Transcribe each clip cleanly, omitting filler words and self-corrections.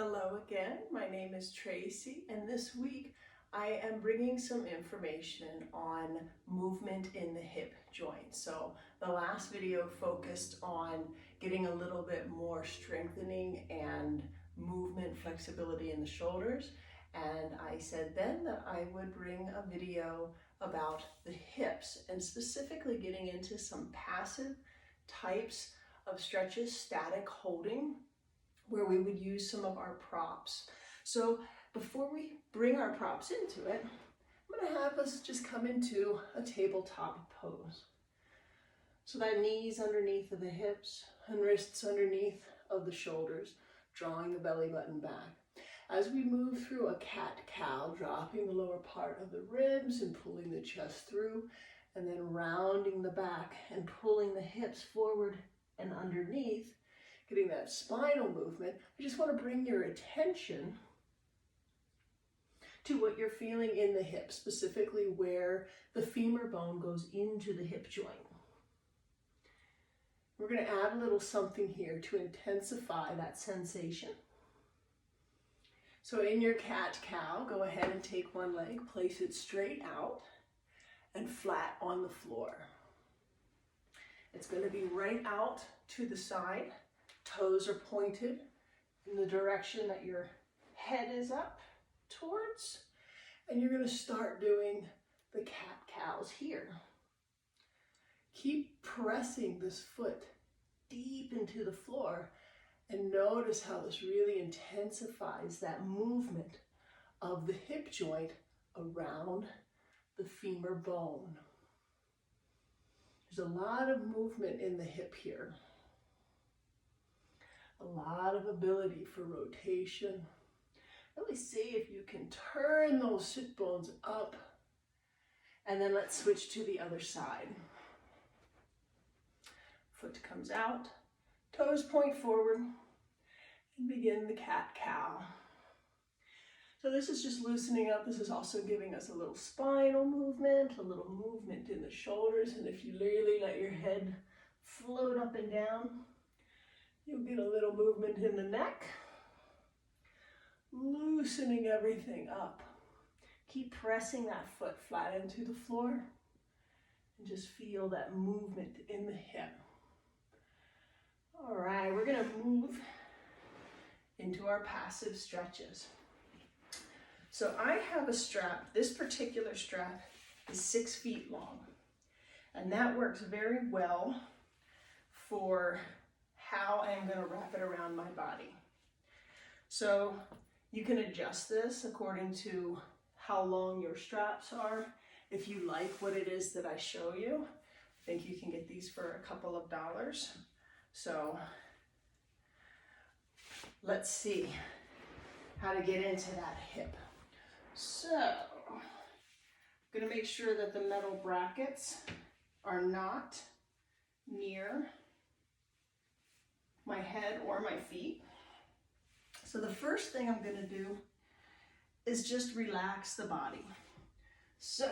Hello again, my name is Tracy, and this week I am bringing some information on movement in the hip joint. So the last video focused on getting a little bit more strengthening and movement flexibility in the shoulders, and I said then that I would bring a video about the hips and specifically getting into some passive types of stretches, static holding, where we would use some of our props. So before we bring our props into it, I'm going to have us just come into a tabletop pose. So that knees underneath of the hips and wrists underneath of the shoulders, drawing the belly button back. As we move through a cat-cow, dropping the lower part of the ribs and pulling the chest through, and then rounding the back and pulling the hips forward and underneath, getting that spinal movement. I just want to bring your attention to what you're feeling in the hip, specifically where the femur bone goes into the hip joint. We're going to add a little something here to intensify that sensation. So in your cat-cow, go ahead and take one leg, place it straight out and flat on the floor. It's going to be right out to the side. Toes are pointed in the direction that your head is up towards, and you're going to start doing the cat-cows here. Keep pressing this foot deep into the floor and notice how this really intensifies that movement of the hip joint around the femur bone. There's a lot of movement in the hip here. A lot of ability for rotation. Really see if you can turn those sit bones up, and then let's switch to the other side. Foot comes out, toes point forward, and begin the cat-cow. So this is just loosening up. This is also giving us a little spinal movement, a little movement in the shoulders, and if you really let your head float up and down, you'll get a little movement in the neck, loosening everything up. Keep pressing that foot flat into the floor and just feel that movement in the hip. All right, we're gonna move into our passive stretches. So I have a strap. This particular strap is 6 feet long, and that works very well for how I'm going to wrap it around my body. So you can adjust this according to how long your straps are. If you like what it is that I show you, I think you can get these for a couple of dollars. So let's see how to get into that hip. So I'm going to make sure that the metal brackets are not near my head or my feet. So the first thing I'm going to do is just relax the body. So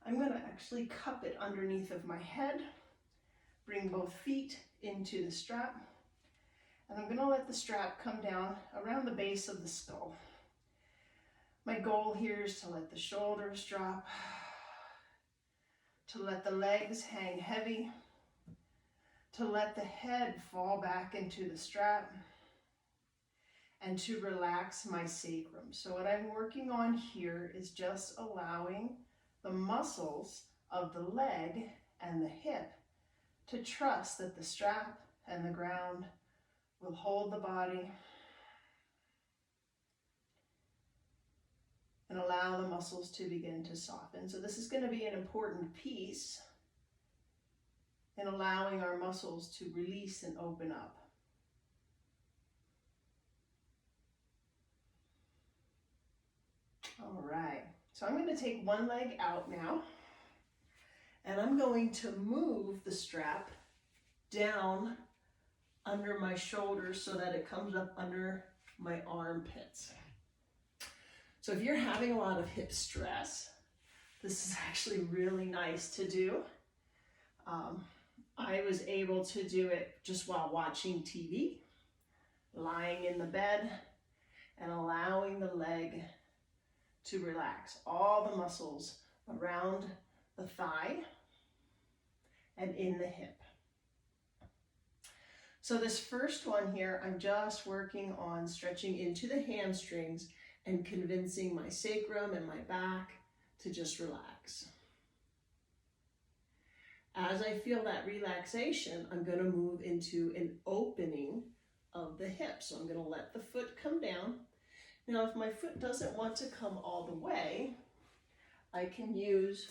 I'm going to actually cup it underneath of my head, bring both feet into the strap, and I'm going to let the strap come down around the base of the skull. My goal here is to let the shoulders drop, to let the legs hang heavy, to let the head fall back into the strap, and to relax my sacrum. So what I'm working on here is just allowing the muscles of the leg and the hip to trust that the strap and the ground will hold the body and allow the muscles to begin to soften. So this is going to be an important piece in allowing our muscles to release and open up. All right, so I'm going to take one leg out now, and I'm going to move the strap down under my shoulders so that it comes up under my armpits. So if you're having a lot of hip stress, this is actually really nice to do. I was able to do it just while watching TV lying in the bed and allowing the leg to relax. All the muscles around the thigh and in the hip. So this first one here, I'm just working on stretching into the hamstrings and convincing my sacrum and my back to just relax. As I feel that relaxation, I'm going to move into an opening of the hip. So I'm going to let the foot come down. Now, if my foot doesn't want to come all the way, I can use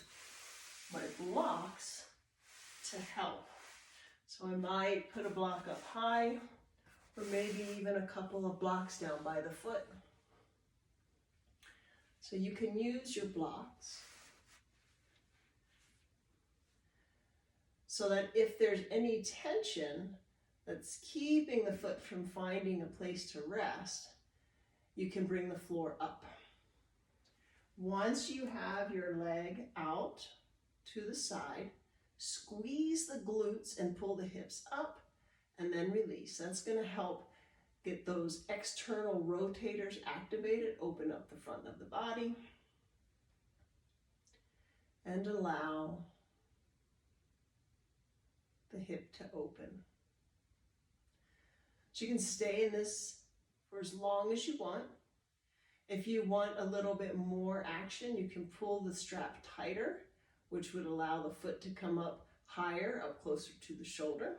my blocks to help. So I might put a block up high, or maybe even a couple of blocks down by the foot. So you can use your blocks so that if there's any tension that's keeping the foot from finding a place to rest, you can bring the floor up. Once you have your leg out to the side, squeeze the glutes and pull the hips up and then release. That's going to help get those external rotators activated, open up the front of the body, and allow the hip to open. So you can stay in this for as long as you want. If you want a little bit more action, you can pull the strap tighter, which would allow the foot to come up higher, up closer to the shoulder.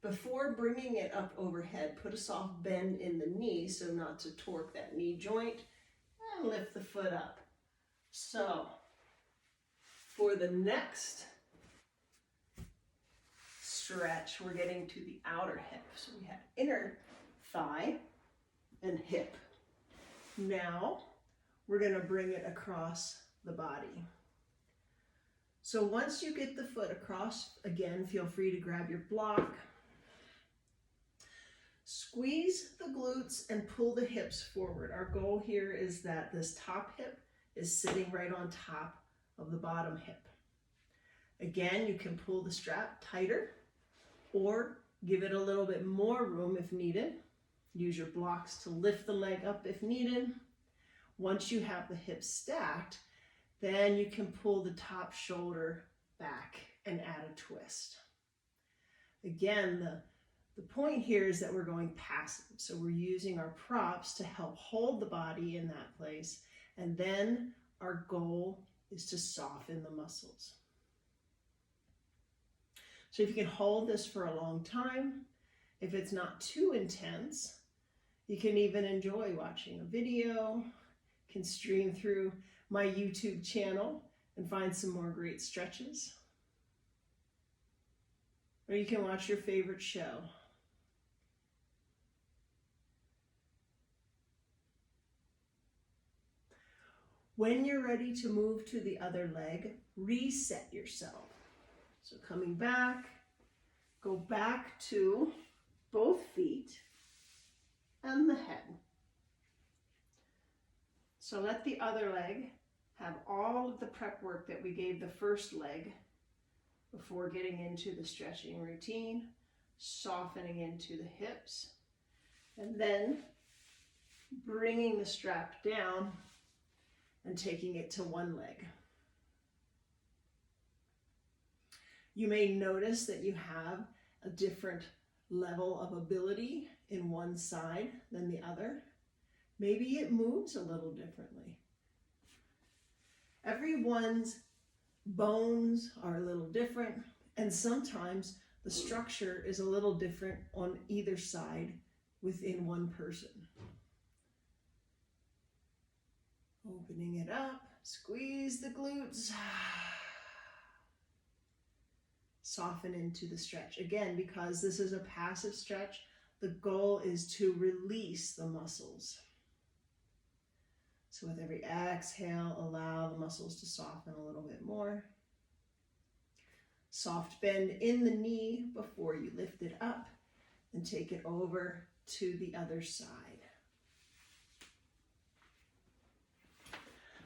Before bringing it up overhead, put a soft bend in the knee so not to torque that knee joint, and lift the foot up. So, for the next stretch, we're getting to the outer hip. So we have inner thigh and hip. Now, we're going to bring it across the body. So once you get the foot across, again, feel free to grab your block. Squeeze the glutes and pull the hips forward. Our goal here is that this top hip is sitting right on top of the bottom hip. Again, you can pull the strap tighter or give it a little bit more room if needed. Use your blocks to lift the leg up if needed. Once you have the hips stacked, then you can pull the top shoulder back and add a twist. Again, the point here is that we're going passive. So we're using our props to help hold the body in that place. And then our goal is to soften the muscles. So if you can hold this for a long time, if it's not too intense, you can even enjoy watching a video, can stream through my YouTube channel and find some more great stretches. Or you can watch your favorite show. When you're ready to move to the other leg, reset yourself. So coming back, go back to both feet and the head. So let the other leg have all of the prep work that we gave the first leg before getting into the stretching routine, softening into the hips, and then bringing the strap down and taking it to one leg. You may notice that you have a different level of ability in one side than the other. Maybe it moves a little differently. Everyone's bones are a little different, and sometimes the structure is a little different on either side within one person. Opening it up, squeeze the glutes. Soften into the stretch. Again, because this is a passive stretch, the goal is to release the muscles. So with every exhale, allow the muscles to soften a little bit more. Soft bend in the knee before you lift it up and take it over to the other side.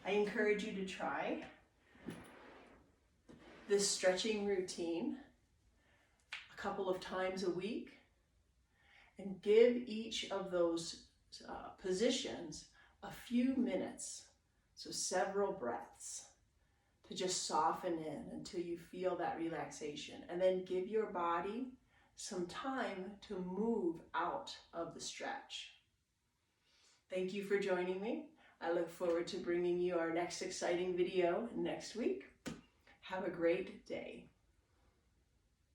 I encourage you to try this stretching routine a couple of times a week, and give each of those positions a few minutes, so several breaths, to just soften in until you feel that relaxation. And then give your body some time to move out of the stretch. Thank you for joining me. I look forward to bringing you our next exciting video next week. Have a great day.